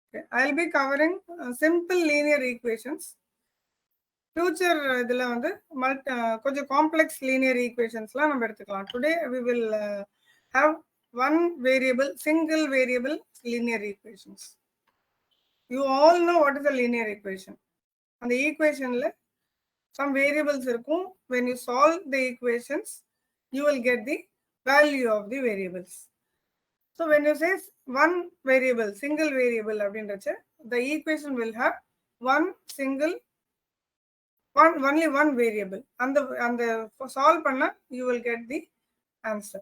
Okay. I'll be covering simple linear equations. Future இதில் வந்து கொஞ்சம் காம்ப்ளெக்ஸ் லீனியர் ஈக்குவேஷன்ஸ்லாம் நம்ம எடுத்துக்கலாம். Today we will have one variable, single variable linear equations. You all know what is a linear equation. அந்த ஈக்குவேஷனில் some variables இருக்கும். When you solve the equations, you will get the value of the variables. So when you say one variable, single variable அப்படின்றச்சு, the equation will have only one variable. And solve பண்ணா you will get the answer.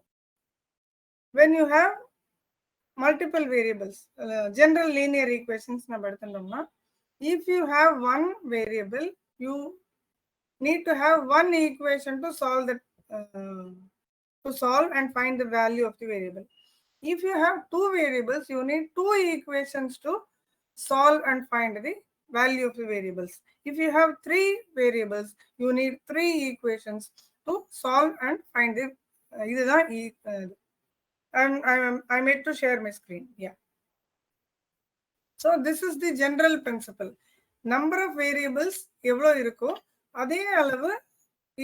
When you have multiple variables, general linear equations நம்ம எடுத்துட்டோம்னா, if you have one variable, you need to have one equation to solve and find the value of the variable. If you have two variables, you need two equations to solve and find the value of the variables. If you have three variables, you need three equations to solve and find the I made to share my screen. Yeah. So this is the general principle. Number of variables எவ்வளோ இருக்கோ அதே அளவு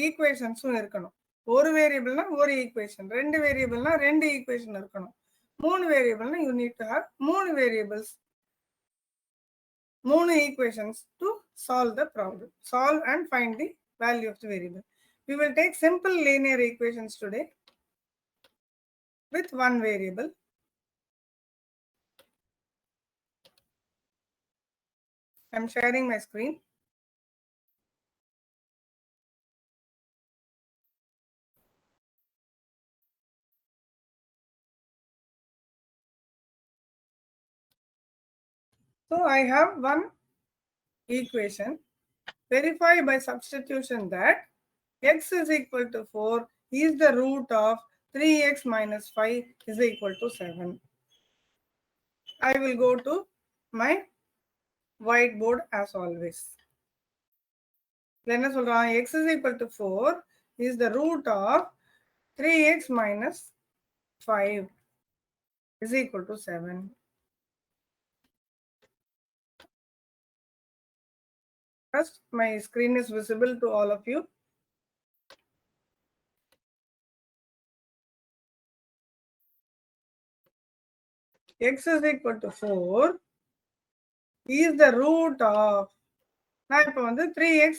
ஈக்குவேஷன்ஸும் இருக்கணும். ஒரு வேரியபிள்னா ஒரு equation, ரெண்டு வேரியபிள்னா ரெண்டு equation இருக்கணும், மூணு வேரியபிள்னா யூ நீட் டு ஹேவ் மூணு வேரியபிள்ஸ், மூணு equations to solve the problem, solve and find the value of the variable. We will take simple linear equations today with one variable. I'm sharing my screen. So I have one equation. Verify by substitution that x is equal to 4 is the root of 3x minus 5 is equal to 7. I will go to my whiteboard as always. Then x is equal to 4 is the root of 3x minus 5 is equal to 7. First, my screen is visible to all of you. X is equal to 4 is the root of, நான் இப்போ வந்து 3x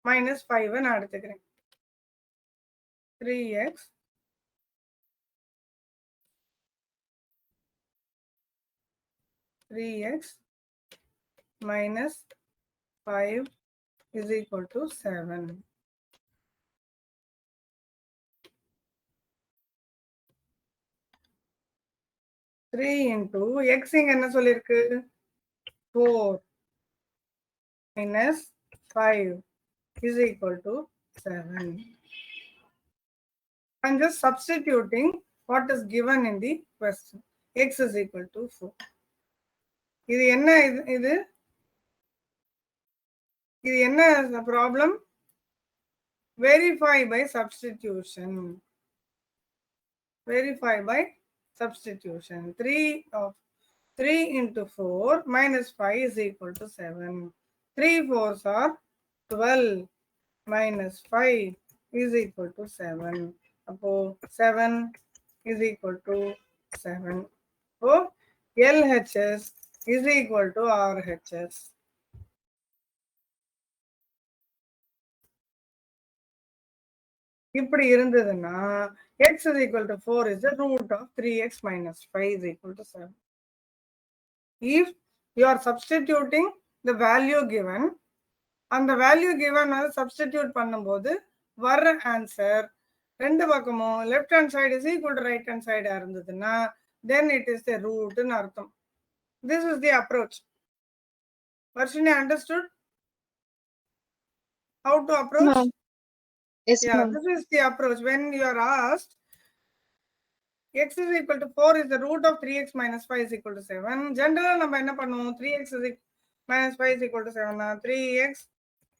minus 5 நான் எடுத்துக்கிறேன். 3x minus 5 is equal to 7. Three into x இங்க என்ன சொல்லிருக்கு, 4 minus 5 is equal to 7. I'm just substituting what is given in the question. X is equal to 4. இது என்ன, இது என்ன problem? Verify by substitution. Verify by substitution. 3 into 4 minus 5 is equal to 7. 3 4s are 12 minus 5 is equal to 7. Appo 7 is equal to 7. So LHS is equal to RHS. இப்படி இருந்ததுன்னா x is equal to 4 is the root of 3x minus 5 is equal to 7. If you are substituting the value given, அந்த value given substitute பண்ணும்போது வர்ற answer ரெண்டு பக்கமும் left hand side is equal to right hand சைடா இருந்ததுன்னா then it is the ரூட்னு அர்த்தம். This is the approach. Varshini, understood how to approach? No. Yes, yeah, ma'am. this is the approach. When you are asked x is equal to 4 is the root of 3x minus 5 is equal to 7, generally நம்ம என்ன பண்ணுவோம், 3x minus 5 is equal to 7 3x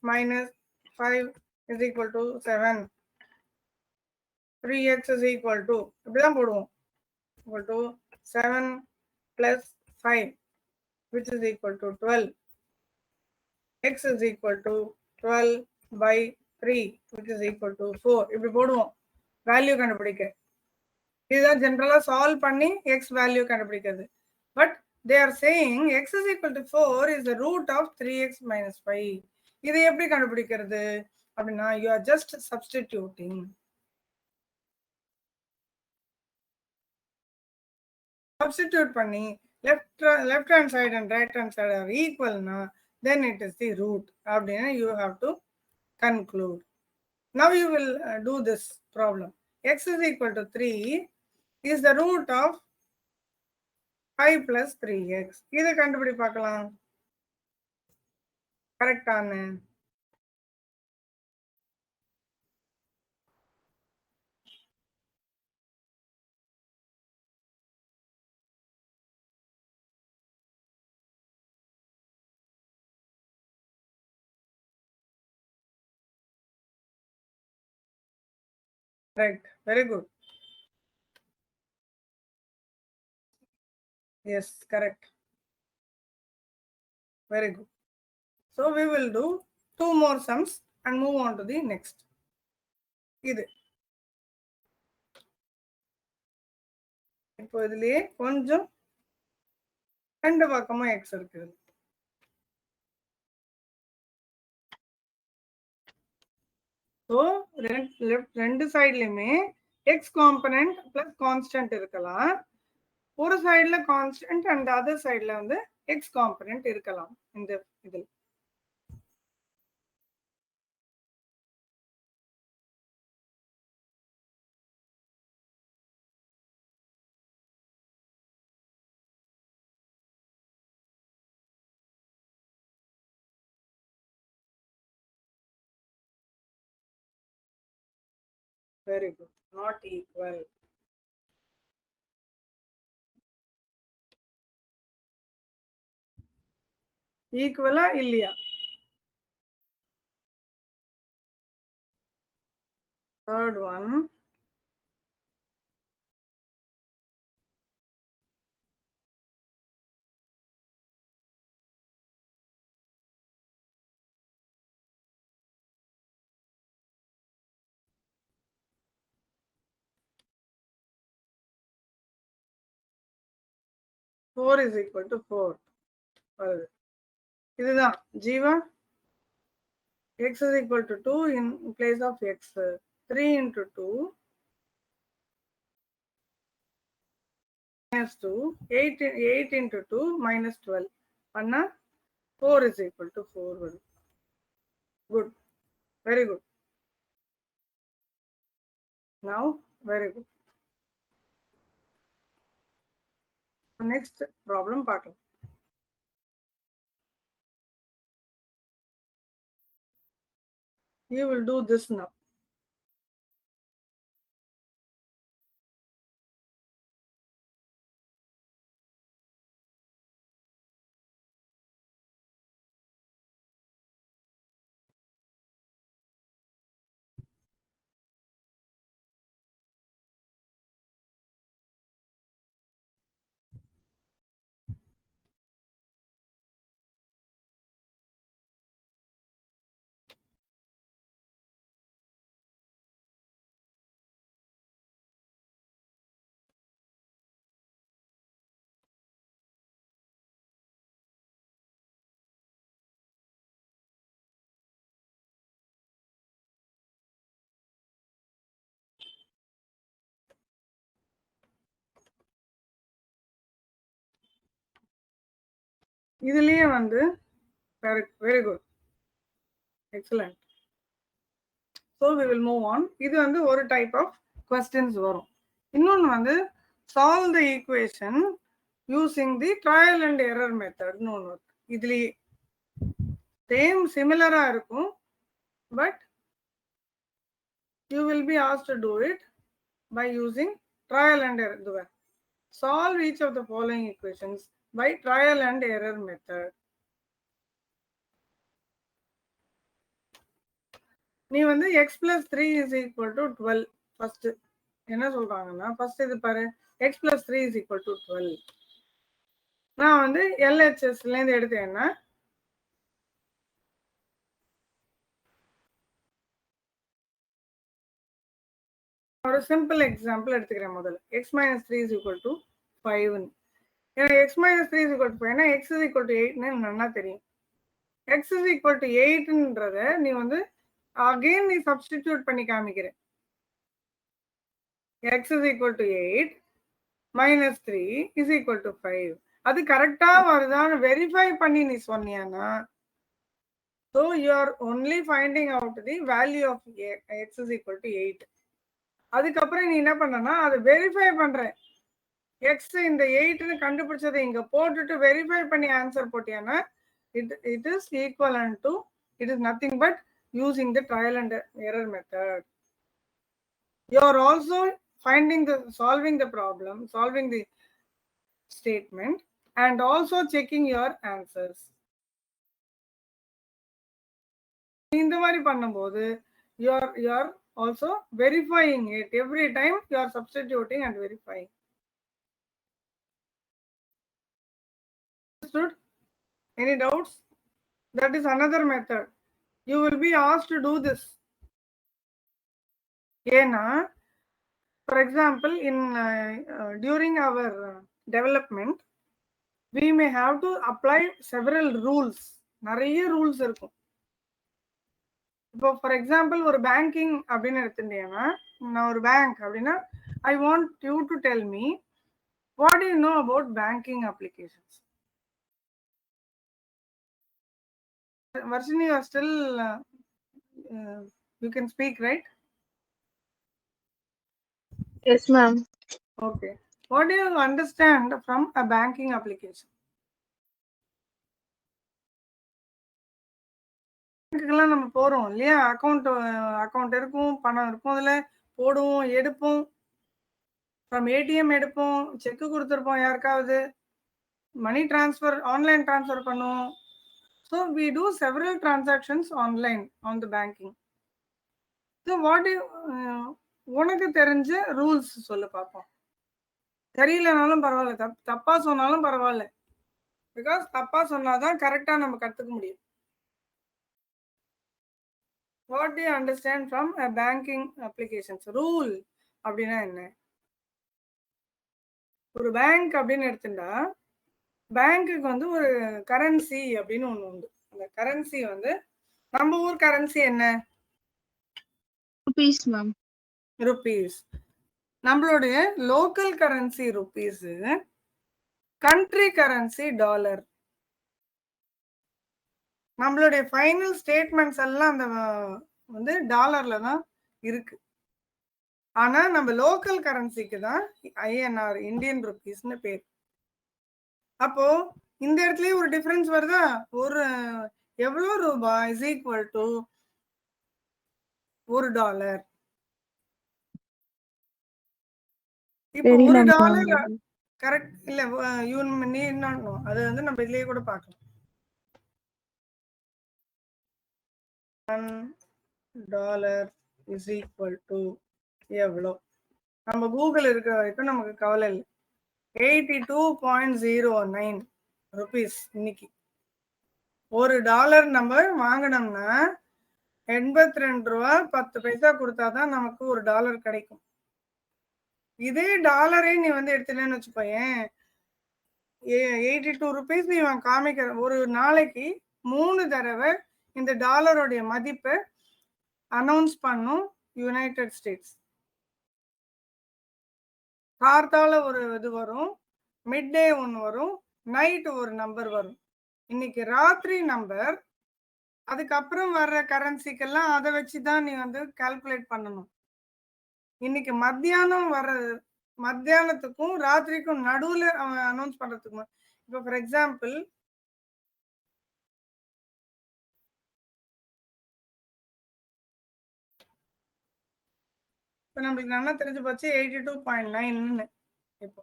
minus 5 is equal to 7, 3x is equal to இப்படிதான் போடுவோம், equal to 7 plus 5. which is equal to 12. X is equal to 12 by 3, which is equal to 4. இப்படி போடுவோம் value கண்டுபிடிக்க. இதுதான் ஜெனரலா solve பண்ணி X value கண்டுபிடிக்கிறது. But they are saying x is equal to 4 is the root of 3x minus 5. இதை எப்படி கண்டுபிடிக்கிறது அப்படின்னா you are just substituting. Substitute பண்ணி left hand side and right hand side are equal na, then it is the root. அப்படின்னா you have to conclude. Now you will do this problem. X is equal to 3 is the root of 5 plus 3x. இதை கண்டுபிடி பார்க்கலாம். கரெக்டான correct. Very good. Yes, correct. Very good. So we will do 2 more sums and move on to the next. இது இப்போ இதுலயே கொஞ்சம் ரெண்டு பக்கமா எக்ஸ் இருக்குது. ஸோ ரெண்டு சைட்லயுமே எக்ஸ் காம்பனன்ட் பிளஸ் கான்ஸ்டன்ட் இருக்கலாம். ஒரு சைடுல கான்ஸ்டன்ட் அண்ட் அதர் சைடுல வந்து எக்ஸ் காம்பனன்ட் இருக்கலாம். இந்த இதில் very good. Not equal. ஈக்குவலா இல்லையா? Third one. Four is equal to 4. இதுதான் Jeeva. X is equal to 2 in place of x. 3 into 2 minus 2. 8 into 2 minus 12. Anna 4 is equal to 4. Good. Very good. Now, very good. Next problem பார்க்கலாம். You will do this now. இதுலயே வந்து very good. Excellent. So we will move on. இது வந்து ஒரு type of questions வரும். இன்னொன்று வந்து solve the equation using the trial and error method. ஒன்று இதுலயே சேம் சிமிலரா இருக்கும். But you will be asked to do it by using trial and error. Solve each of the following equations by trial and error method. நீ வந்து x plus 3 is equal to 12. First என்ன சொல்றாங்கன்னா first இது பாரு x plus 3 is equal to 12. நான் வந்து LHSல இருந்து எடுத்தேன்னா ஒரு சிம்பிள் எக்ஸாம்பிள் எடுத்துக்கிறேன். முதல்ல x minus 3 is equal to 5. எனக்கு x minus 3 is equal to 5 னா x is equal to 8 ன்னு நல்லா தெரியும். x is equal to 8ன்றத நீ வந்து again நீ substitute பண்ணி காமிக்கிற. x is equal to 8 minus 3 is equal to 5. அது கரெக்டா வருதான்னு வெரிஃபை பண்ணி நீ சொன்னியானா, so you are only finding out the value of x is equal to 8. அதுக்கப்புறம் நீ என்ன பண்ணனா அதை வெரிஃபை பண்ற. எக்ஸ் இந்த 8ன்னு கண்டுபிடிச்சதை இங்க போட்டுட்டு வெரிஃபை பண்ணி answer போட்டியானா it is equivalent to, it is nothing but using the trial and error method. You are also solving the problem, solving the statement, and also checking your answers. இந்த மாதிரி பண்ணும்போது you are also verifying it. Every time you are substituting and verifying. Understood? Any doubts? That is another method. You will be asked to do this. ஏன்னா, for example, in during our development, we may have to apply several rules. நிறைய rules இருக்கும். இப்போ for example ஒரு banking அப்படின்னு எடுத்துட்டேன்னா, நான் ஒரு bank அப்படின்னா I want you to tell me what you know about banking applications. Varshini, you are still you can speak, right? Yes, ma'am. Okay. What do you understand from a banking application? பேங்க்குக்கெல்லாம் நம்ம போறோம் இல்லையா, account இருக்கும், பணம் இருக்கும், அதுல போடுவோம், எடுப்போம், from ATM எடுப்போம், செக் கொடுத்துருப்போம் யாருக்காவது, மணி டிரான்ஸ்ஃபர் ஆன்லைன் டிரான்ஸ்ஃபர் பண்ணுவோம். So we do several transactions online on the banking. So what உனக்கு தெரிஞ்ச ரூல்ஸ் சொல்லு பார்ப்போம். தெரியலனாலும் பரவாயில்ல, தப்பா சொன்னாலும் பரவாயில்ல, பிகாஸ் தப்பா சொன்னாதான் கரெக்டா நம்ம கத்துக்க முடியும். What do you understand from a banking applications? Rule அப்படின்னா என்ன? ஒரு பேங்க் அப்படின்னு எடுத்துட்டா பேங்க்குக்கு வந்து ஒரு கரன்சி அப்படின்னு ஒண்ணு உண்டு. அந்த கரன்சி வந்து நம்ம ஊர் கரன்சி என்ன? Rupees, ma'am. ருபீஸ். நம்மளுடைய local currency rupees, country currency dollar. நம்மளுடைய ஃபைனல் ஸ்டேட்மெண்ட்ஸ் எல்லாம் அந்த வந்து டாலர்ல தான் இருக்கு. ஆனா நம்ம லோக்கல் கரன்சிக்கு தான் INR, இந்தியன் ருபீஸ்னு பேர். அப்போ இந்த இடத்துலயே ஒரு டிஃபரன்ஸ் வருதா? ஒரு எவ்வளவு ரூபாய் இஸ் ஈக்குவல் டு $1. இப்போ $1 கரெக்ட் இல்ல, நீ அது வந்து நம்ம இதுலயே கூட பார்க்கலாம். $1 இஸ் ஈக்குவல் டு எவ்வளோ? நம்ம கூகுள் இருக்கிற வரைக்கும் நமக்கு கவலை இல்லை. 82.09 ருபீஸ். இன்னைக்கு $1 நம்ம வாங்கினோம்னா 82 ரூபா 10 பைசா கொடுத்தாதான் நமக்கு $1 கிடைக்கும். இதே டாலரே நீ வந்து எடுத்துட்டேன்னு வச்சுக்கோயேன், 82 ருபீஸ் நீ காமிக்கிற ஒரு நாளைக்கு 3 தடவை இந்த டாலருடைய மதிப்பை அனௌன்ஸ் பண்ணும் யுனைடெட் ஸ்டேட்ஸ். கார்த்தால ஒரு இது வரும், மிட் டே ஒன்று வரும், நைட் ஒரு நம்பர் வரும். இன்னைக்கு ராத்திரி நம்பர், அதுக்கப்புறம் வர்ற கரன்சிக்கெல்லாம் அதை வச்சுதான் நீ வந்து கால்குலேட் பண்ணணும். இன்னைக்கு மத்தியானத்துக்கும் ராத்திரிக்கும் நடுவுல அவன் அனௌன்ஸ் பண்றதுக்கும். இப்போ ஃபார் எக்ஸாம்பிள் இப்போ நம்மளுக்கு நல்லா தெரிஞ்சு போச்சு 82.9. இப்போ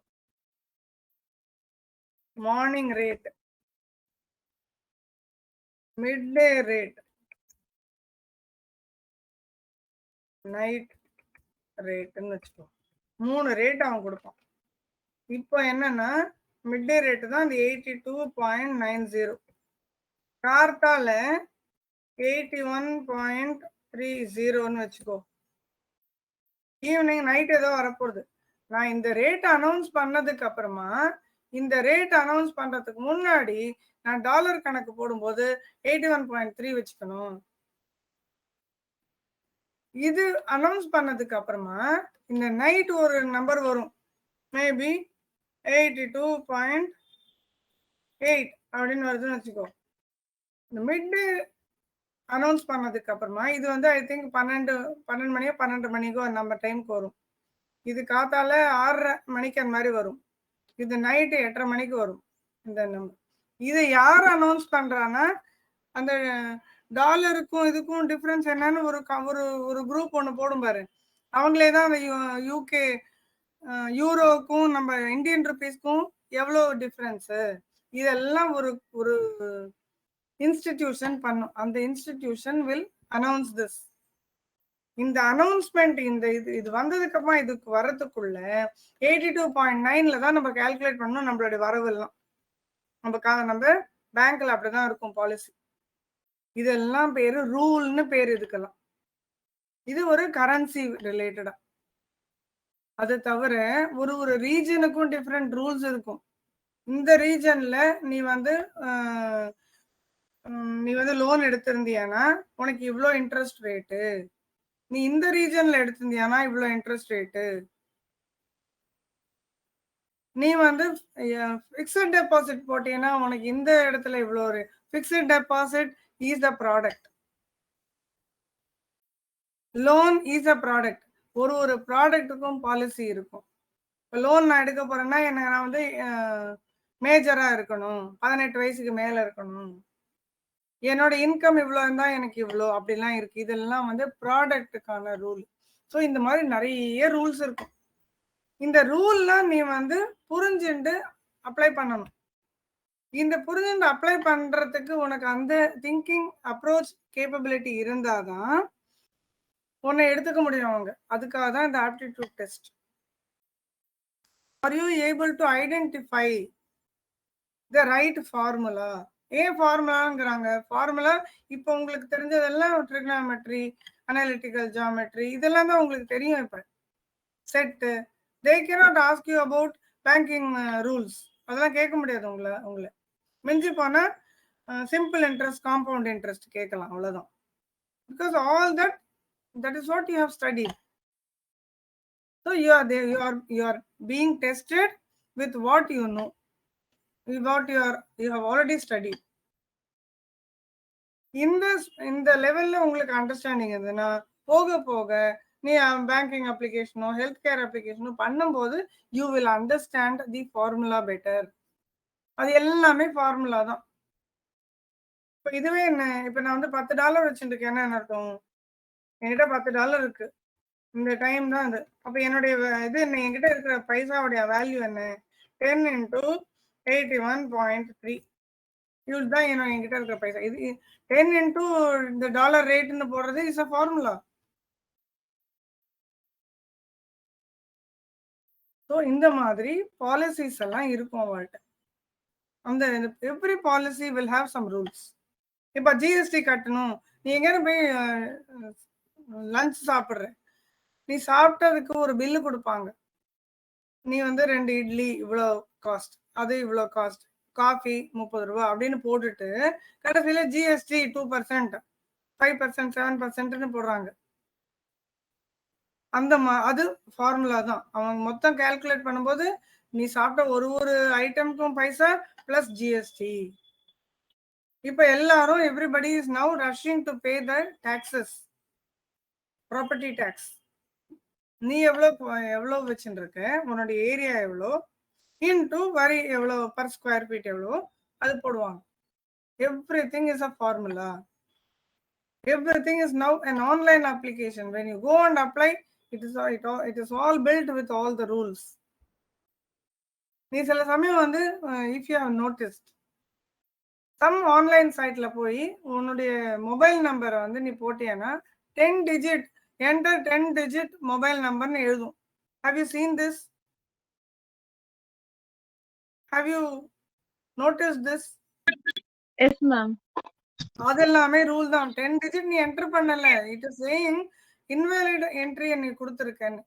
மார்னிங் ரேட், மிட் டே ரேட், நைட் ரேட்டுன்னு வச்சுக்கோ. 3 ரேட் அவன் கொடுப்பான். இப்போ என்னன்னா மிட் டே ரேட்டு தான் இந்த 82.90. கார்த்தால 81.30ன்னு வச்சுக்கோ. ஈவினிங் நைட் ஏதோ வரப்போகுது. நான் இந்த ரேட் அனௌன்ஸ் பண்ணதுக்கு அப்புறமா, இந்த ரேட் அனௌன்ஸ் பண்றதுக்கு முன்னாடி நான் டாலர் கணக்கு போடும்போது 81.3 வச்சுக்கணும். இது அனௌன்ஸ் பண்ணதுக்கு அப்புறமா இந்த நைட் ஒரு நம்பர் வரும், மேபி 82.8 அப்படின்னு வருதுன்னு வச்சுக்கோ. இந்த மிட் டே அனௌன்ஸ் பண்ணதுக்கு அப்புறமா இது வந்து ஐ திங்க் 12 மணியோ 12 மணிக்கோ நம்ம டைமுக்கு வரும். இது காத்தால 6:30 மணிக்கு அந்த மாதிரி வரும். இது நைட்டு 8:30 மணிக்கு வரும் இந்த நம்பர். இதை யார் அனௌன்ஸ் பண்றான்னா, அந்த டாலருக்கும் இதுக்கும் டிஃப்ரென்ஸ் என்னன்னு ஒரு ஒரு குரூப் ஒன்று போடும் பாரு. அவங்களே தான் அந்த யூகே யூரோக்கும் நம்ம இந்தியன் ருபீஸ்க்கும் எவ்வளோ டிஃப்ரென்ஸு இதெல்லாம் ஒரு ஒரு இன்ஸ்டிடியூஷன் பண்ணும். அந்த இன்ஸ்டிடியூஷன் வில் அனௌன்ஸ் திஸ். இந்த அனௌன்ஸ்மெண்ட் இந்த இது வந்ததுக்கு அப்புறம் இதுக்கு வர்றதுக்குள்ள 82.9ல தான் நம்ம கால்குலேட் பண்ணணும் நம்மளுடைய வரவு எல்லாம். நம்ம பேங்க்ல அப்படிதான் இருக்கும் பாலிசி. இதெல்லாம் பேரு ரூல்னு பேர் இதுக்கெல்லாம். இது ஒரு கரன்சி ரிலேட்டடா. அது தவிர ஒரு ஒரு ரீஜனுக்கும் டிஃப்ரெண்ட் ரூல்ஸ் இருக்கும். இந்த ரீஜன்ல நீ வந்து லோன் எடுத்திருந்தியானா உனக்கு இவ்வளோ இன்ட்ரெஸ்ட் ரேட்டு, நீ இந்த ரீஜன்ல எடுத்திருந்தியானா இவ்வளோ இன்ட்ரெஸ்ட் ரேட்டு, நீ வந்து ஃபிக்ஸட் டெபாசிட் போட்டீங்கன்னா உனக்கு இந்த இடத்துல இவ்வளோ ஒரு fixed deposit is the product, loan is a product. ஒரு ஒரு ப்ராடக்ட்டுக்கும் பாலிசி இருக்கும். இப்போ லோன் நான் எடுக்க போறேன்னா எனக்கு நான் வந்து மேஜரா இருக்கணும், 18 வயசுக்கு மேல இருக்கணும், என்னோட இன்கம் இவ்வளோ இருந்தா எனக்கு இவ்வளோ, அப்படிலாம் இருக்கு. இதெல்லாம் வந்து ப்ராடக்ட்டுக்கான ரூல். ஸோ இந்த மாதிரி நிறைய ரூல்ஸ் இருக்கும். இந்த ரூல்லாம் நீ வந்து புரிஞ்சுட்டு அப்ளை பண்ணணும். இந்த புரிஞ்சுட்டு அப்ளை பண்றதுக்கு உனக்கு அந்த திங்கிங் அப்ரோச் கேப்பபிலிட்டி இருந்தாதான் உன்னை எடுத்துக்க முடியும் அவங்க. அதுக்காக தான் இந்த aptitude test. Are you able to identify the right formula? ஏன் ஃபார்முலாங்கிறாங்க? ஃபார்முலா இப்போ உங்களுக்கு தெரிஞ்சதெல்லாம் ட்ரிக்னாமெட்ரி, அனாலிட்டிக்கல் ஜியோமெட்ரி, இதெல்லாம் தான் உங்களுக்கு தெரியும். இப்போ set, they cannot ask you about banking rules. அதெல்லாம் கேட்க முடியாது உங்களை. மிஞ்சி போனால் சிம்பிள் இன்ட்ரெஸ்ட், காம்பவுண்ட் இன்ட்ரெஸ்ட் கேட்கலாம், அவ்வளோதான். Because all that is what you have studied. So you are there, you are being tested with what you know, with what you have already studied. இந்த லெவல்ல உங்களுக்கு அண்டர்ஸ்டாண்டிங் இருந்ததுன்னா போக போக நீ banking அப்ளிகேஷனோ health care அப்ளிகேஷனோ பண்ணும்போது you will understand the formula better. அது எல்லாமே ஃபார்முலா தான். இப்போ இதுவே என்ன, இப்போ நான் வந்து $10 வச்சுருக்கேன்னா என்ன அர்த்தம்? என்கிட்ட $10 இருக்கு, இந்த டைம் தான் அது. அப்போ என்னுடைய இது என்ன, என்கிட்ட இருக்கிற பைசாவுடைய வேல்யூ என்ன? 10 × 81.3 யூஸ் தான் என்கிட்ட இருக்கிற பைசா. இது 10 × இந்த டாலர் ரேட்னு போடுறது இஸ் அ ஃபார்முலா. ஸோ இந்த மாதிரி பாலிசிஸ் எல்லாம் இருக்கும் அவள்கிட்ட. அந்த every policy will have some rules. இப்போ ஜிஎஸ்டி கட்டணும், நீ எங்கேயும் போய் லஞ்ச் சாப்பிட்ற, நீ சாப்பிட்டதுக்கு ஒரு பில்லு கொடுப்பாங்க. நீ வந்து 2 இட்லி இவ்வளோ காஸ்ட், அது இவ்வளோ காஸ்ட், காஃபி 30 ரூபா அப்படின்னு போட்டுட்டு கடைசியில ஜிஎஸ்டி 2%, 5%, 7%ன்னு போடுறாங்க. அது ஃபார்முலா தான். அவங்க மொத்தம் கால்குலேட் பண்ணும்போது நீ சாப்பிட்ட ஒரு ஐட்டமுக்கும் பைசா பிளஸ் ஜிஎஸ்டி. இப்போ எல்லாரும் everybody is now rushing to pay the taxes, property tax. நீ எவ்வளோ வச்சுட்டு இருக்க, உன்னுடைய ஏரியா எவ்வளோ, இன்டூ வரி எவ்வளோ, பர் ஸ்கொயர் ஃபீட் எவ்வளோ, அது போடுவாங்க. Everything is a formula. Everything is now an online application. When you go and apply, it is all built with all the rules. நீ சில சமயம் வந்து if you have noticed, some online siteல போய் உன்னுடைய mobile நம்பரை வந்து நீ போட்டியனா 10 digit enter 10 digit மொபைல் நம்பர்னு எழுதும். Have you seen this? Have you noticed this? Yes, ma'am. அதெல்லாமே ரூல் தான். 10 digit நீ என்டர் பண்ணல. It is saying invalid entry நீ கொடுத்திருக்கேன்னு.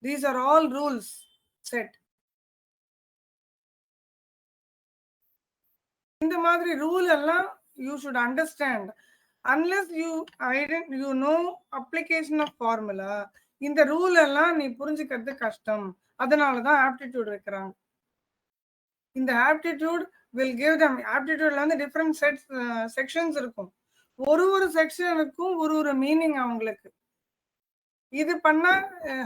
These are all rules set. இந்த மாதிரி ரூல் எல்லாம் you should understand. Unless you know application of formula, இந்த rule எல்லாம் நீ புரிஞ்சுக்கிறது கஷ்டம். அதனால தான் ஆப்டிடியூட் வைக்கிறாங்க. இந்த ஆப்டிடியூட் will give them, aptitudeல வந்து different sets sections இருக்கும். ஒரு செக்ஷனுக்கும் ஒரு மீனிங் அவங்களுக்கு. இது பண்ணா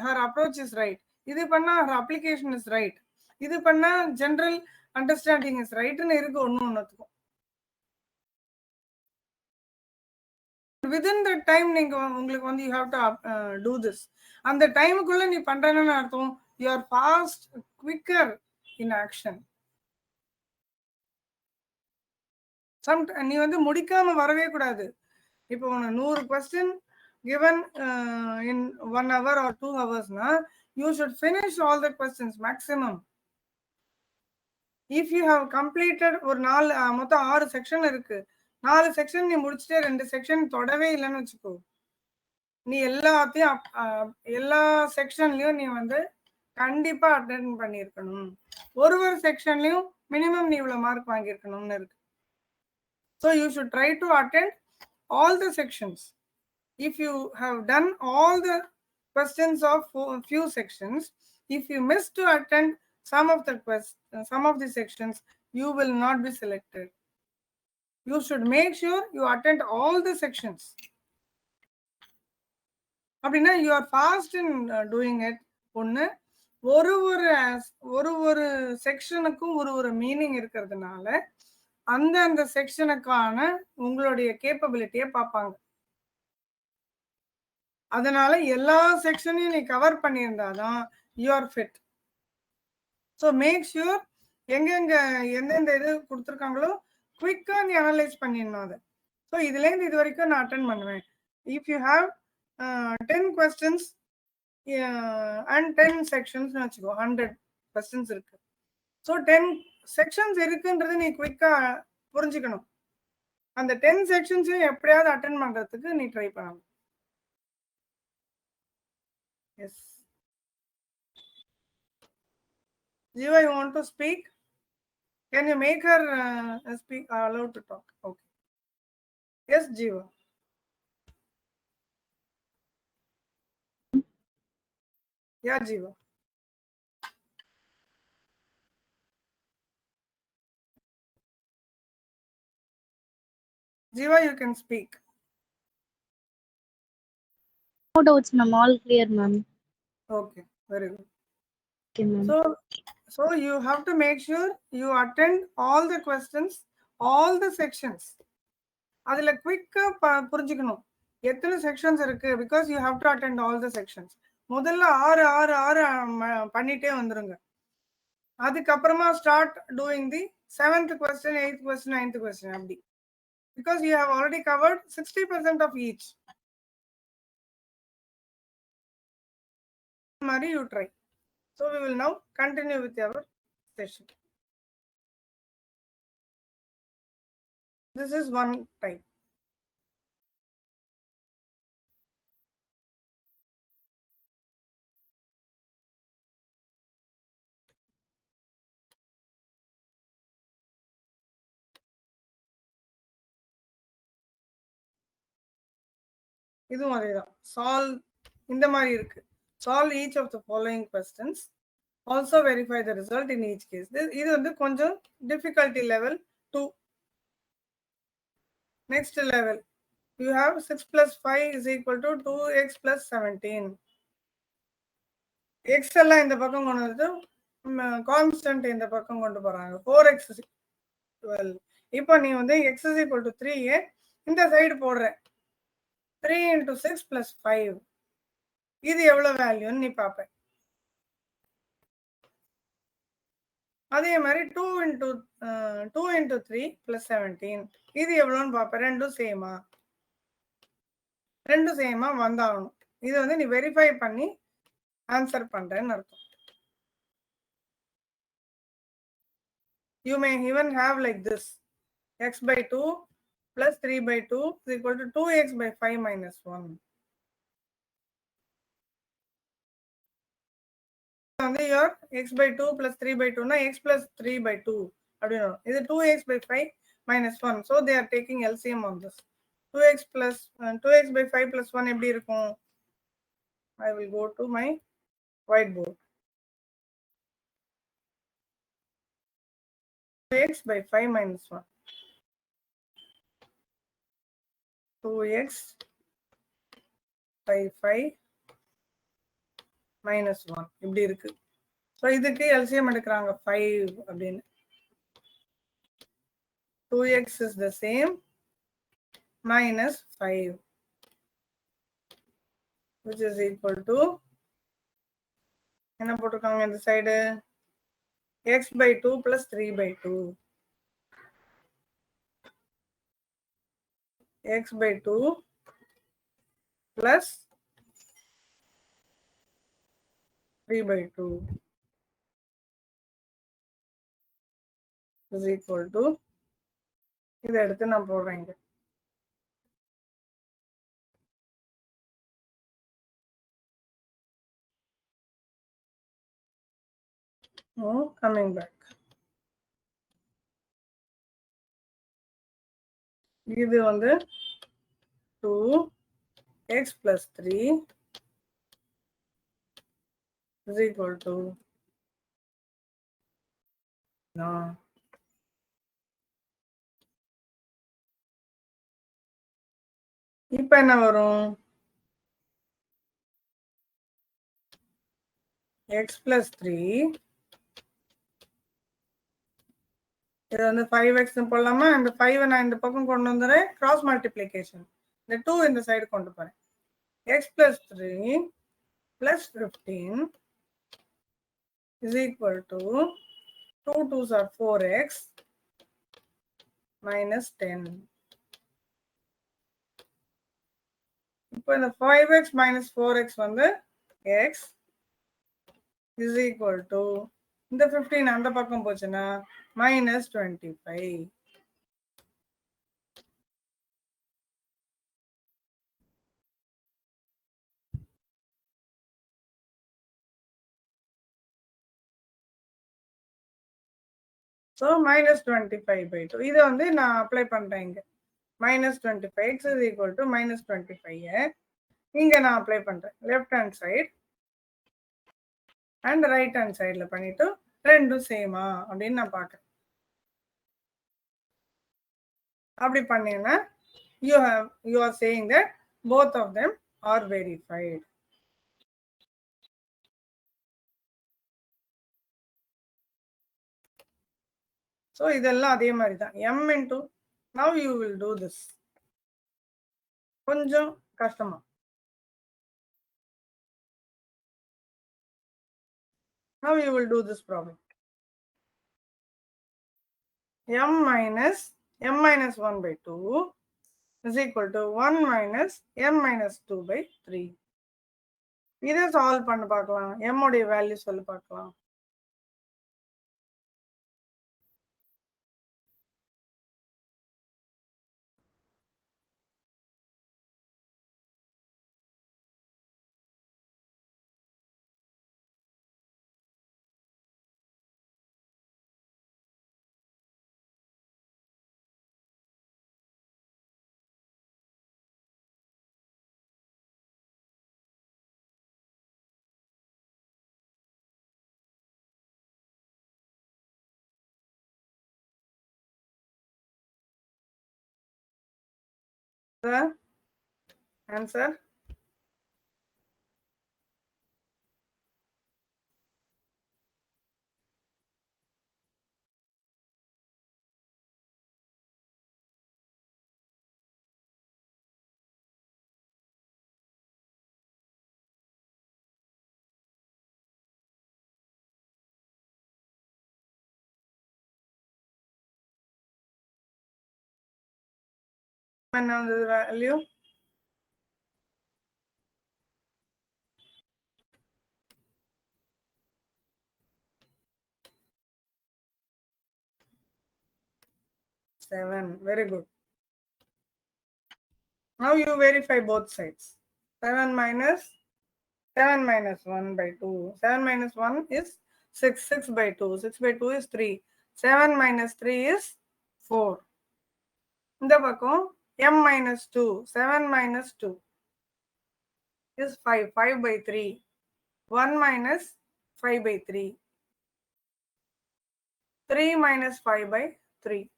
her approach is right, இது பண்ணா her application is right, இது பண்ணா general understanding is right ன்னு இருக்கு ஒண்ணுத்துக்கும். within the time நீங்க உங்களுக்கு வந்து you have to do this. அந்த டைமுக்குள்ள நீ பண்றேன்னு அர்த்தம் you are fast, quicker in action. நீ வந்து முடிக்காம வரவே கூடாது. இப்போ 100 question given in 1 hour or 2 hours na, you should finish all the questions maximum. If you have completed ஒரு 4 மொத்தம் 6 செக்ஷன் இருக்கு, 4 செக்ஷன் நீ முடிச்சிட்டே 2 செக்ஷன் தொடவே இல்லைன்னு வச்சுக்கோ, நீ எல்லாத்தையும் எல்லா செக்ஷன்லயும் நீ வந்து கண்டிப்பா அட்டெண்ட் பண்ணியிருக்கணும். ஒரு செக்ஷன்லயும் மினிமம் நீ இவ்வளவு மார்க் வாங்கியிருக்கணும்னு இருக்கு. So you should try to attend all the sections. If you have done all the questions of few sections, if you miss to attend some of the sections, you will not be selected. You should make sure you attend all the sections. அப்படின்னா you are fast in doing it. ஒன்று ஒரு செக்ஷனுக்கும் ஒரு meaning இருக்கிறதுனால அந்த செக்ஷனுக்கான உங்களுடைய கேப்பபிலிட்டியை பார்ப்பாங்க. அதனால எல்லா செக்ஷனையும் நீ கவர் பண்ணியிருந்தாதான் you are fit. So make sure எங்கெங்க எந்தெந்த இது கொடுத்துருக்காங்களோ குவிக்கா நீ அனலைஸ் பண்ணிடணும் அதை. ஸோ இதுலேருந்து இது வரைக்கும் நான் அட்டென்ட் பண்ணுவேன். If you have 10 questions and 10 sections வச்சுக்கோ, 100 questions இருக்கு. ஸோ 10 sections இருக்குன்றது நீ குவிக்கா புரிஞ்சுக்கணும். அந்த 10 sectionஸையும் எப்படியாவது அட்டென்ட் பண்றதுக்கு நீ ட்ரை பண்ணணும். Yes. Jiva, you want to speak? Can you make her speak, allowed to talk? Okay. Yes, Jiva. Yeah, Jiva. Jiva, you can speak. No doubts, ma'am. All clear, ma'am. Okay, very good. Okay, ma'am. So you have to make sure you attend all the questions, all the sections. அதுல குவிக்கா புரிஞ்சுக்கணும் எத்தனை sections இருக்கு, because you have to attend all the sections. முதல்ல 6 பண்ணிட்டே வந்துருங்க. அதுக்கப்புறமா start doing the 7th question, 8th question, 9th question அப்படி, because you have already covered 60% of each. Mari, you try. So we will now continue with our session. This is one type. இதுவும் அதேதான். solve இந்த மாதிரி இருக்கு. solve each of the following questions, also verify the result in each case. இது வந்து கொஞ்சம் difficulty level 2. next level, you have 6 plus 5 is equal to 2x plus 17. x எல்லாம் இந்த பக்கம் கொண்டு வந்து கான்ஸ்டன்ட் இந்த பக்கம் கொண்டு போறாங்க. 4x 12. இப்போ நீ வந்து x is equal to 3 இந்த சைடு போடுற. 3 into 6 plus 5, இது எவ்வளவு வேல்யூன்னு நீ பாப்ப. அதே மாதிரி 2 into 3 plus 17, இது எவ்வளவுன்னு பாப்ப. ரெண்டும் சேமா வந்தாகணும். இது வந்து நீ வெரிஃபை பண்ணி ஆன்சர் பண்றேன்னு அர்த்தம். You may even have like this. X by 2 plus 3 by 2 is equal to 2x by 5 minus 1. Your x by 2 plus 3 by 2 na x plus 3 by 2. This is 2x by 5 minus 1. So they are taking LCM on this. 2x plus 2x by 5 plus 1 எப்படி இருக்கும்? I will go to my whiteboard. 2x by 5 minus 1. 2x by 5 minus 1 இப்படி இருக்கு. So இதுக்கு LCM எடுக்கறாங்க 5 அப்படின்னு. 2x is the same minus 5 which is equal to என்ன போட்டுருக்காங்க இந்த side x by 2 plus 3 by 2. X by 2 plus 3 by 2 is equal to இதை எடுத்து நான் போடுறேன். Coming back. இது வந்து 2x plus 3 is equal to இப்போ என்ன வரும்? x plus 3 இது வந்து 5x போடலாமா? இந்த 5 நான் இந்த பக்கம் கொண்டு வந்துறேன், கிராஸ் மல்டிப்ளிகேஷன். இந்த 2 இந்த சைடு கொண்டு போறேன். x plus 3 plus 15 is equal to 2 2s are 4x minus 10. இப்போ இந்த 5x minus 4x வந்து x is equal to இந்த 15 அந்த பக்கம் போச்சுன்னா minus 25. So minus 25 by 2. இதை வந்து நான் அப்ளை பண்றேன் இங்க. minus 25 x is equal to minus 25. இங்க நான் அப்ளை பண்றேன். Left hand side and right hand சைடுல பண்ணிட்டு ரெண்டும் சேமா அப்படின்னு நான் பார்க்கறேன். அப்படி பண்ணீங்கன்னா you are saying that both of them are verified. So இதெல்லாம் அதே மாதிரி தான். m into now you will do this. கொஞ்சம் கஷ்டமா. Now you will do this problem. m minus 1 by 2 is equal to 1 minus m minus 2 by 3. இதை solve பண்ண பார்க்கலாம். m உடைய வேல்யூ சொல்லி பார்க்கலாம். The answer என்ன வந்தது value? 7. Very good. Now you verify both sides. 7 minus 1 by 2. 7 minus 1 is 6. 6 by 2. 6 by 2 is 3. 7 minus 3 is 4. இந்த பக்கம் m minus 2. 7 minus 2 is 5. 5 by 3. 1 minus 5 by 3. 3 minus 5 by 3.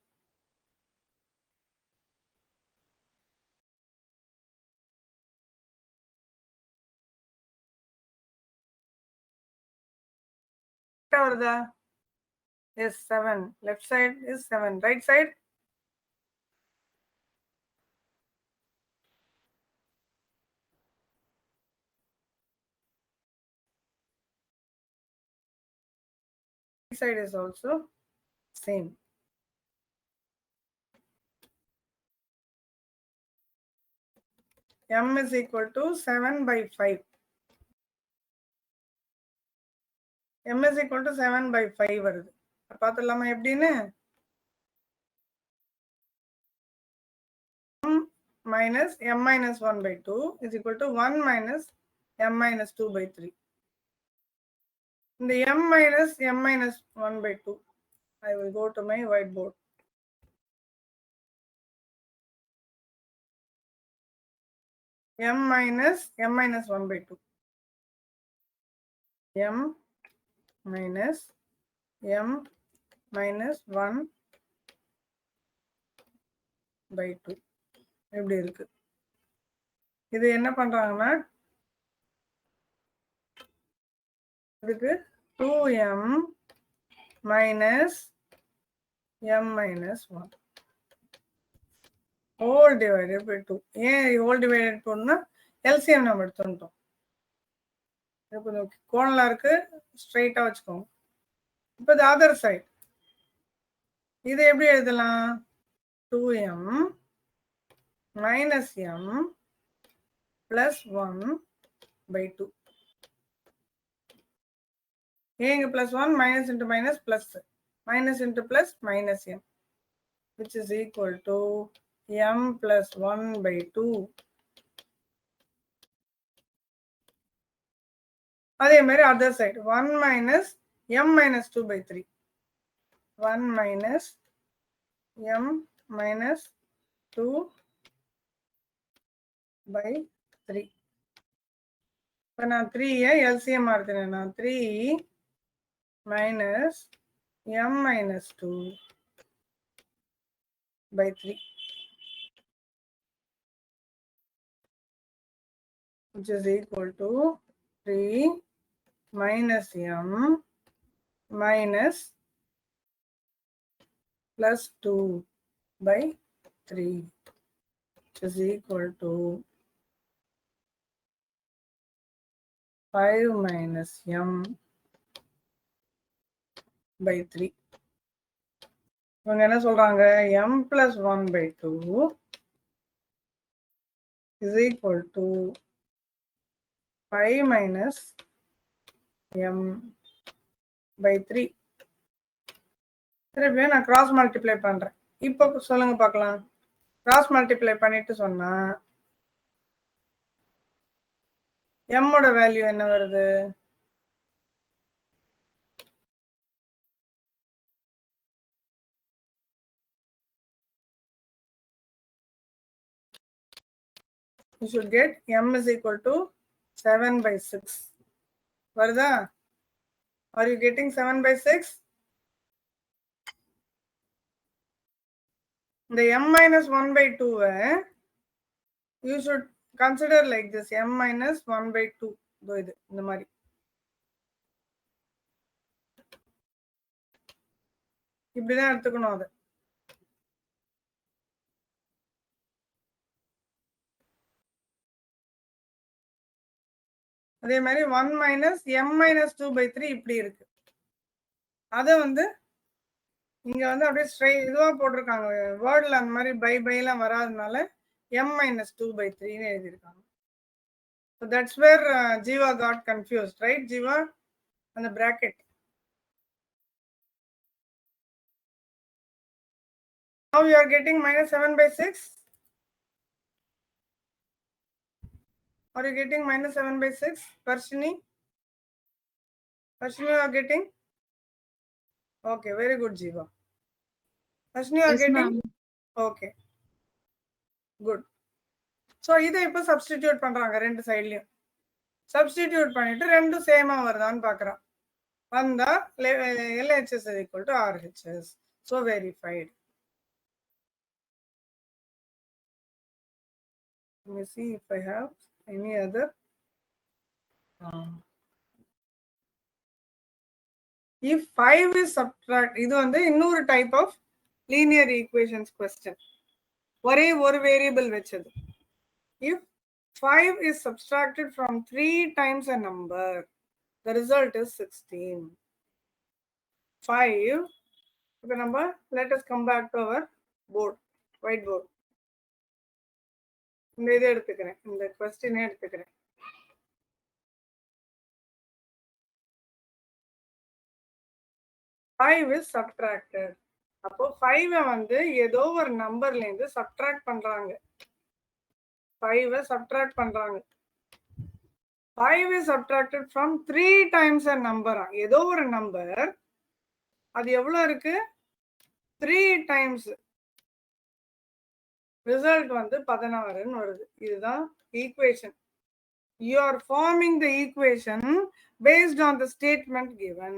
Yes, 7. Left side is 7. Right side? Right side is also same. M is equal to 7 by 5. M is equal to 7 by 5 வருது. பார்த்துடலாமா எப்படின்னு? M minus m minus 1 by 2 is equal to 1 minus m minus 2 by 3. இந்த m minus m minus 1 by 2. I will go to my whiteboard. M minus m minus 1 by 2. M minus m minus 1 by 2. எப்படி இருக்கு? இது என்ன பண்றாங்கன்னா இதுக்கு 2m minus m minus 1 whole divided by 2. ஏன் whole divided பண்ணா LCM நம்ம எடுத்துட்டோம். இது கொஞ்சம் கோணலா இருக்கு, ஸ்ட்ரைட்டா வச்சுக்கோங்க. இப்போ the other side. இது எப்படி எழுதலாம்? 2m minus m plus 1 by 2. ஏங்க plus 1 minus into minus plus minus into plus minus m which is equal to m plus 1 by 2. அதே மாதிரி other side 1 minus m minus 2 by 3. 1 minus m minus 2 by 3. இப்போ நான் 3 LCM எடுத்துனேன்னா 3 minus m minus 2 by 3, which is equal to 3 minus m minus plus 2 by 3, which is equal to 5 minus m by 3. இவங்க என்ன சொல்றாங்க? m plus 1 by 2 is equal to 5 minus m by 3. திருப்பியும் நான் cross multiply பண்றேன். இப்போ சொல்லுங்க பார்க்கலாம். Cross multiply பண்ணிட்டு சொன்னா m ஓட வேல்யூ என்ன வருது? You should get m is equal to 7 by 6. வருதா? Are you getting 7 by 6? இந்த m minus 1 by 2 you should consider like this, m minus 1 by 2. இது இந்த மாதிரி. இப்படிதான் எடுத்துக்கணும் அது. அதே மாதிரி 1 minus m minus 2 by 3 இப்படி இருக்கு. அதை வந்து இங்க வந்து அப்படியே ஸ்ட்ரைட் இதுவா போட்டிருக்காங்க. வேர்ட்ல அந்த மாதிரி பை பைலாம் வராதனால m minus 2 by 3 ன்னு எழுதியிருக்காங்க. So that's where Jiva got confused, right? Jiva and the bracket. Now you are getting minus 7 by 6. Are you getting minus 7 by 6? Varshini? Varshini, you are getting? Okay, very good, Jiva. Varshini, you are Yes, getting? ma'am. Okay. Good. So, இதை இப்போ substitute பண்றாங்க ரெண்டு சைடுலயும். Substitute பண்ணிட்டு ரெண்டும் சேமா வருதான்னு பார்க்கறோம். வந்தா LHS is equal to RHS. So, verified. Let me see if I have any other. If 5 is subtract, இது வந்து இன்னொரு type of linear equations question. ஒரே ஒரு variable வச்சது. If 5 is subtracted from 3 times a number, the result is 16. 5. Okay, number. Let us come back to our board, whiteboard. இந்த இதை எடுத்துக்கிறேன், இந்த question எடுத்துக்கிறேன். 5 is subtracted. அப்போ 5 வந்து ஏதோ ஒரு நம்பர்ல இருந்து subtract பண்றாங்க. 5 subtract பண்றாங்க. 5 is subtracted from 3 times a number. ஏதோ ஒரு நம்பர், அது எவ்வளவு இருக்கு? 3 times. ரிசல்ட் வந்து 16 வருது. இதுதான் equation. You are forming the equation based on the statement given.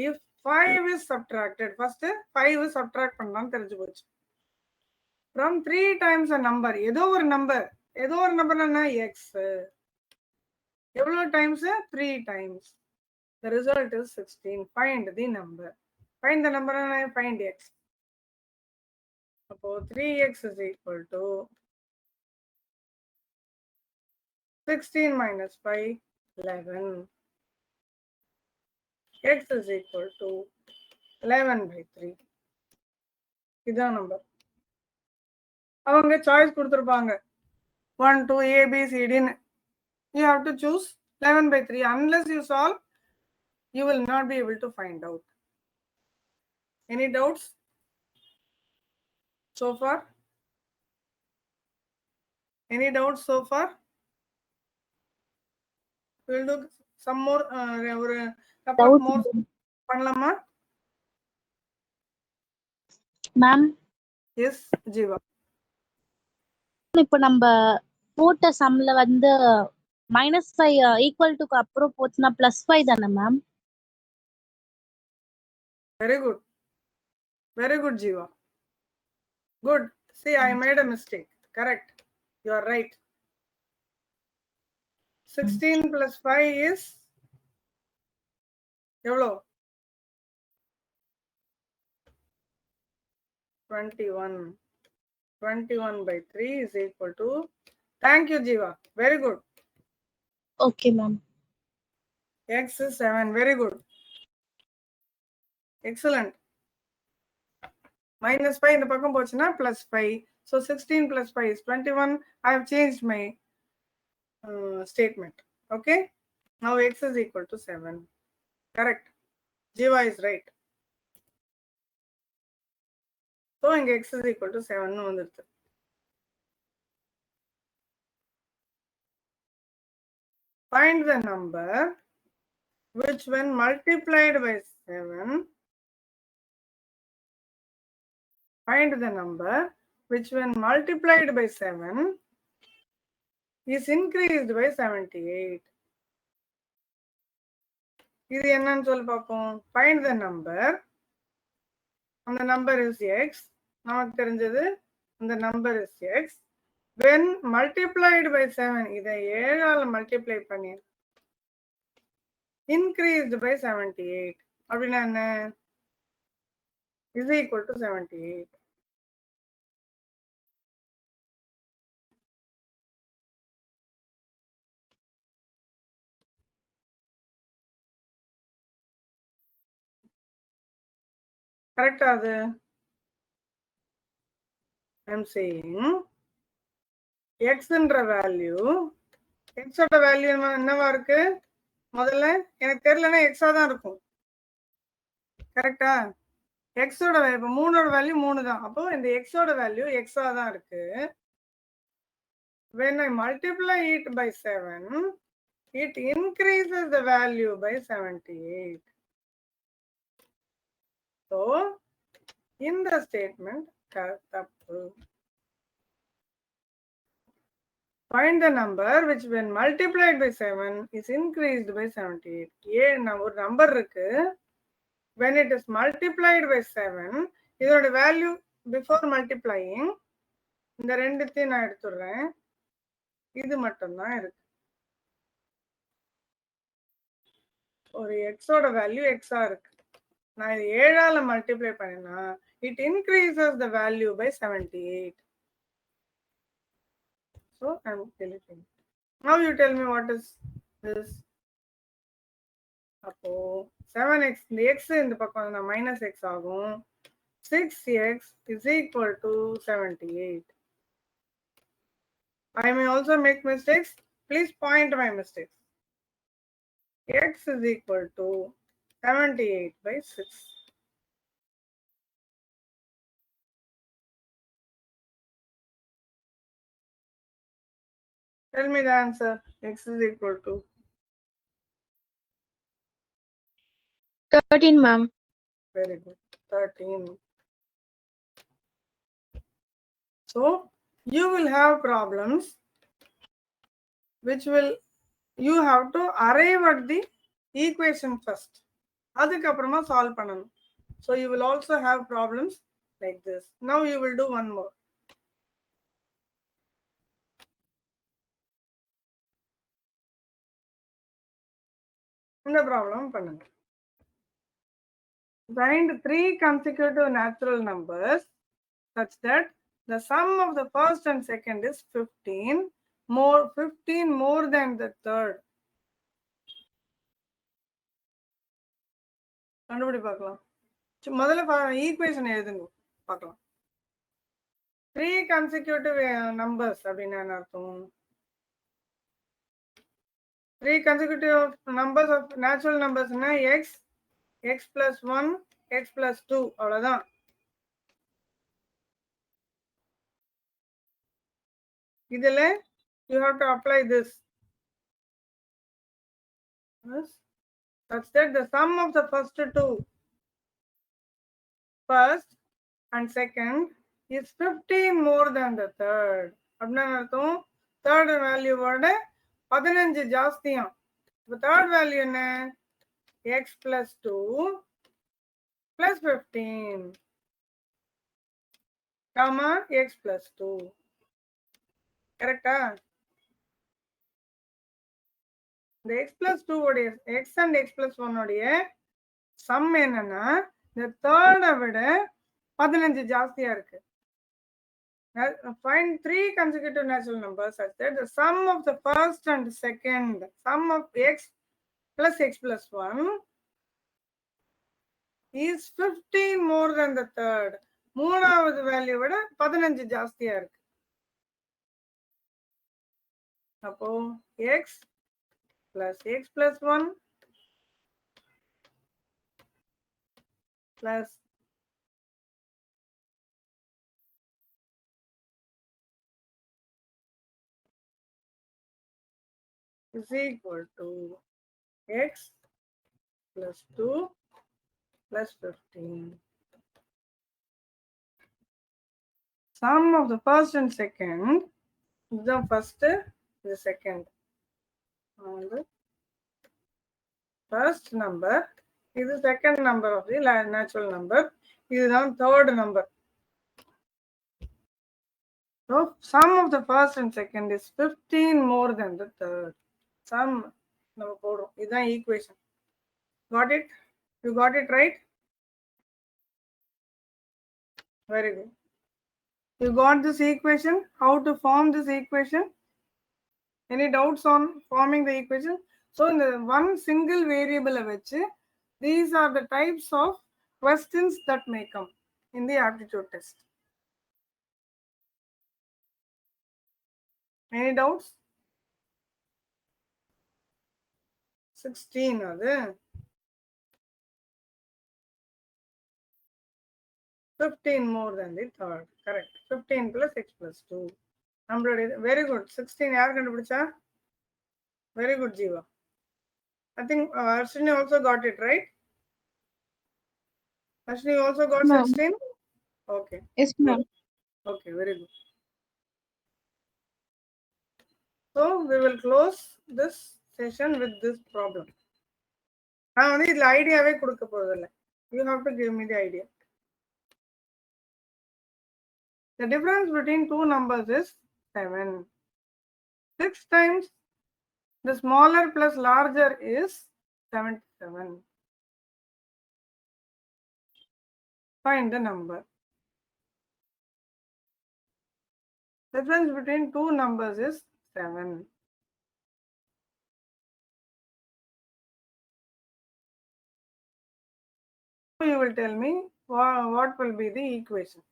If 5 is subtracted, first 5 is subtract பண்ணலாம் தெரிஞ்சு போச்சு. From 3 times a number, ஏதோ ஒரு நம்பர் என்ன? X. எவ்வளவு times? 3 times. The result is 16. Find the number. Find the number and find X. அப்போ 3X is equal to 16 minus 5, 11. X is equal to 11 by 3. இதான் number. அவங்க choice கொடுத்துருப்பாங்க 1, 2, A, B, C, D. You have to choose 11 by 3. Unless you solve, you will not be able to find out. Any doubts so far? Any doubts so far? We'll do some more, ஒரு couple of more பண்ணலாமா? Ma'am, yes Jeeva. இப்போ நம்ம போட்ட சம்ல வந்து -5 equal to அப்புறம் போச்சுன்னா +5 தானே ma'am? Very good. Very good, Jiva. Good. See, I made a mistake. Correct. You are right. 16 plus 5 is எவ்வளோ? 21. 21 by 3 is equal to. Thank you, Jiva. Very good. Okay, ma'am. X is 7. Very good. Excellent. -5 இந்த பக்கம் போச்சுன்னா +5. So 16 plus 5 is 21. I have changed my statement. Okay. Now X is equal to 7. Correct. Jiva is right. So இங்க X is equal to 7 வந்துருது. Find the number which when multiplied by 7, find the number which when multiplied by 7 is increased by 78. இது என்னன்னு சொல்லி பார்ப்போம். Find the number. அந்த number is X. நமக்கு தெரிஞ்சது அந்த number is X. When multiplied by 7, இதை 7ஆல மல்டிப்ளை பண்ணி increased by 78. அப்படின்னா என்ன? Is equal to 78. கரெக்டா அது? I'm saying X என்ற வேல்யூ, X ஓட வேல்யூ என்னவா இருக்கு? முதல்ல எனக்கு தெரியலன்னா X தான் இருக்கும். கரெக்டா? எக்ஸோட இப்போ 3ஓட வேல்யூ 3 தான். அப்போ இந்த எக்ஸோட வேல்யூ எக்ஸா தான் இருக்கு. When I multiply it by 7, it increases the value by 78. So, in the statement, தப்பு. Find the number which when multiplied by 7 is increased by 78. ஏன் ஒரு நம்பர் இருக்கு. When it is multiplied by 7, இதோட value before multiplying இந்த ரெண்டுத்தையும் நான் எடுத்துடுறேன். இது மட்டும்தான் இருக்கு. ஒரு எக்ஸோட வேல்யூ எக்ஸா இருக்கு. நான் இது 7ஆல மல்டிப்ளை பண்ணினா it increases the value by 78. So I'm deleting. Now you tell me what is this. அப்போ 7x இந்த x இந்த பக்கம் வந்தா minus x ஆகும். 6x is equal to 78. I may also make mistakes. Please point my mistakes. X is equal to 78 by 6. Tell me the answer. X is equal to 13, ma'am. very good. 13. So you will have problems which will you have to arrive at the equation first. அதுக்கப்புறமா solve பண்ணணும். So you will also have problems like this. Now you will do one more. இந்த problem பண்ணுங்க. Find 3 consecutive natural numbers such that the sum of the first and second is 15 more than the third. கண்டுபிடி பார்க்கலாம். முதல்ல equation எழுதுங்க பார்க்கலாம். 3 consecutive numbers அப்படின்னா என்ன அர்த்தம்? 3 consecutive numbers of natural numbers x plus 1 x plus 2 அவ்வளவுதான். இதுல you have to apply this. Yes. Such that the sum of the first and second is 15 more than the third. அப்படின்னா அர்த்தம் third value ஓட 15 ஜாஸ்தியாம். இப்போ third value என்ன? x plus 2 plus 15 comma x plus 2. கரெக்டா? இந்த x plus 2 உடைய x and x plus 1 உடைய some என்னன்னா இந்த தேர்டை விட 15 ஜாஸ்தியா இருக்கு. Find 3 consecutive natural numbers such that the sum of the first and second sum of x plus x plus 1 is 15 more than the third. மூணாவது value விட 15 ஜாஸ்தியா இருக்கு. அப்போ x plus x plus 1 plus is equal to x plus 2 plus 15. Sum of the first and second is the first, the second. The first number is the second number of the natural number. This is the third number. So sum of the first and second is 15 more than the third. Sum நம்ம போடுறோம். இதுதான் equation. Got it? You got it right? Very good. You got this equation? How to form this equation? Any doubts on forming the equation? So in the one single variable வச்சு these are the types of questions that may come in the aptitude test. Any doubts? 16 அது 15 more than the third. Correct. 15 plus x plus 2. Very good. 16 yaar kandupidicha? Very good, Jiva. I think Arshini also got it, right? Arshini also got Ma'am. 16? Okay. Yes, ma'am. Okay, very good. So we will close this session with this problem. நான் வந்து இதுல ஐடியாவே கொடுக்க போறதில்லை. You have to give me the idea. The difference between two numbers is 7. 6 times the smaller plus larger is 77. Find the number. Difference between two numbers is 7. You will tell me what will be the equation.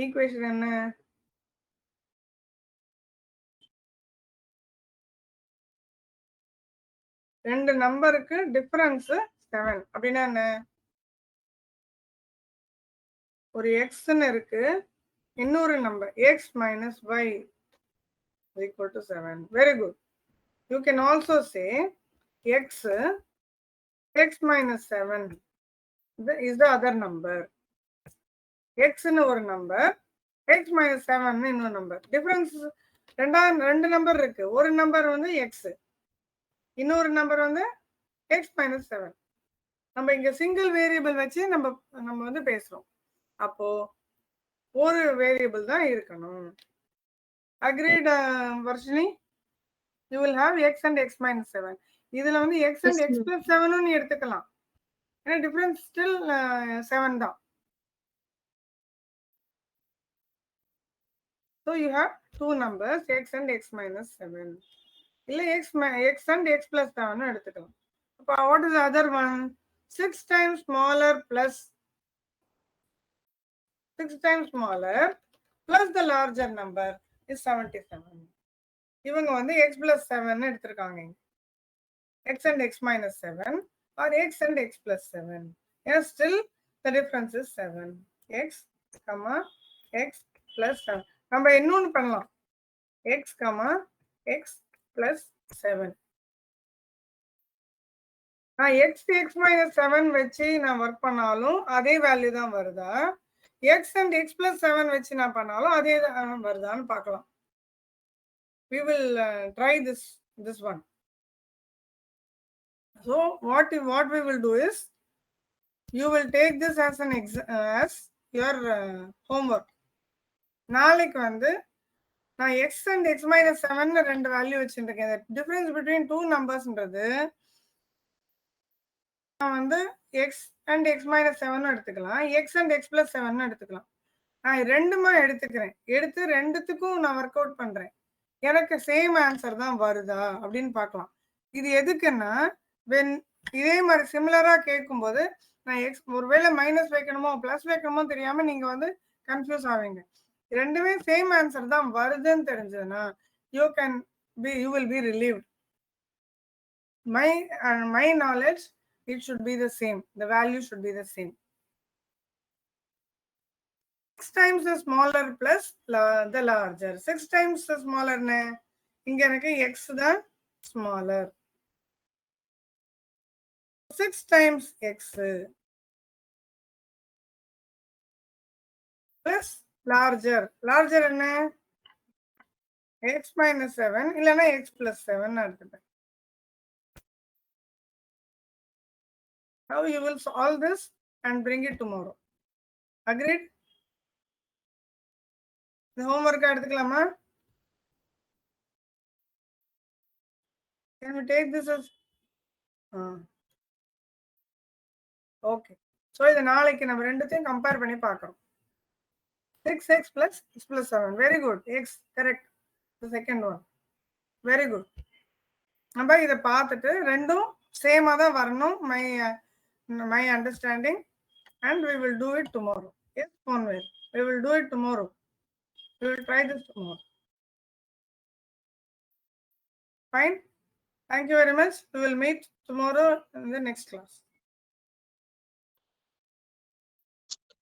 Equation என்ன? ரெண்டு நம்பருக்கு difference 7 அப்படின்னா என்ன? ஒரு எக்ஸ்ன்னு இருக்கு, இன்னொரு number x minus y is equal to 7. Very good. You can also say x minus 7 is the other number. x ன்னு ஒரு நம்பர், x minus 7 ன்னு இன்னொரு நம்பர். டிஃபரன்ஸ் ரெண்டு நம்பர் இருக்கு. ஒரு நம்பர் வந்து x, இன்னொரு நம்பர் வந்து x minus 7. நம்ம இங்க சிங்கிள் வேரியபிள் வச்சு நம்ம வந்து பேசுறோம். அப்போ ஒரு வேரியபிள் தான் இருக்கணும். Agreed, Varshini? You will have x and x minus 7. இதுல வந்து x and x plus 7 நீ எடுத்துக்கலாம். ஏன்னா டிஃபரன்ஸ் ஸ்டில் 7 தான். So you have two numbers, x and x minus 7. இல்ல x and x plus 7 எடுத்துக்கலாம். அப்ப what is the other one? 6 times smaller plus 6 times smaller plus the larger number is 77. இவங்க வந்து x plus 7 எடுத்திருக்காங்க. x and x minus 7 or x and x plus 7. Yeah, still the difference is 7. x, x plus 7. நம்ம இன்னொன்னு பண்ணலாம். x, x plus 7. நான் x minus 7 வச்சு நான் work பண்ணாலும் அதே வேல்யூ தான் வருதா, x and x plus 7 வச்சு நான் பண்ணாலும் அதே வருதான்னு பார்க்கலாம். We will try this one. So what we will do is, you will take this as as your homework. நாளைக்கு வந்து நான் x and x minus 7 ரெண்டு வேல்யூ வச்சுருக்கேன். டிஃபரன்ஸ் பிட்வீன் டூ நம்பர்ஸ்ன்றது நான் வந்து x and x minus 7 எடுத்துக்கலாம், x and x plus 7 எடுத்துக்கலாம். நான் ரெண்டுமா எடுத்துக்கிறேன். எடுத்து ரெண்டுத்துக்கும் நான் ஒர்க் அவுட் பண்றேன். எனக்கு சேம் ஆன்சர் தான் வருதா அப்படின்னு பார்க்கலாம். இது எதுக்குன்னா, இதே மாதிரி சிமிலரா கேட்கும்போது நான் எக்ஸ் ஒருவேளை மைனஸ் வைக்கணுமோ பிளஸ் வைக்கணுமோ தெரியாம நீங்க வந்து கன்ஃபியூஸ் ஆவீங்க. ரெண்டுமே சேம் ஆன்சர் தான் வருதுன்னு தெரிஞ்சதுன்னா you will be relieved. My knowledge, it should be the same. The value should be the same. 6 times the smaller plus the larger. 6 times the smaller ne inga enakku x தான் smaller. 6 times x plus larger என்ன x minus 7 இல்லனா x plus 7 எடுத்துட்டேன். Now you will solve this and bring it tomorrow. Agreed? The homework எடுத்துக்கலாமா? Can we take this as okay. So இத நாளைக்கு நம்ம ரெண்டுத்தையும் compare பண்ணி பார்க்கறோம். 6x plus x plus 7. Very good. X correct. The second one. Very good. நம்ம இதை பார்த்துட்டு ரெண்டும் சேமாக தான் வரணும். My understanding, and we will do it tomorrow. Yes, Conway. We will do it tomorrow. We will try this tomorrow. Fine. Thank you very much. We will meet tomorrow in the next class.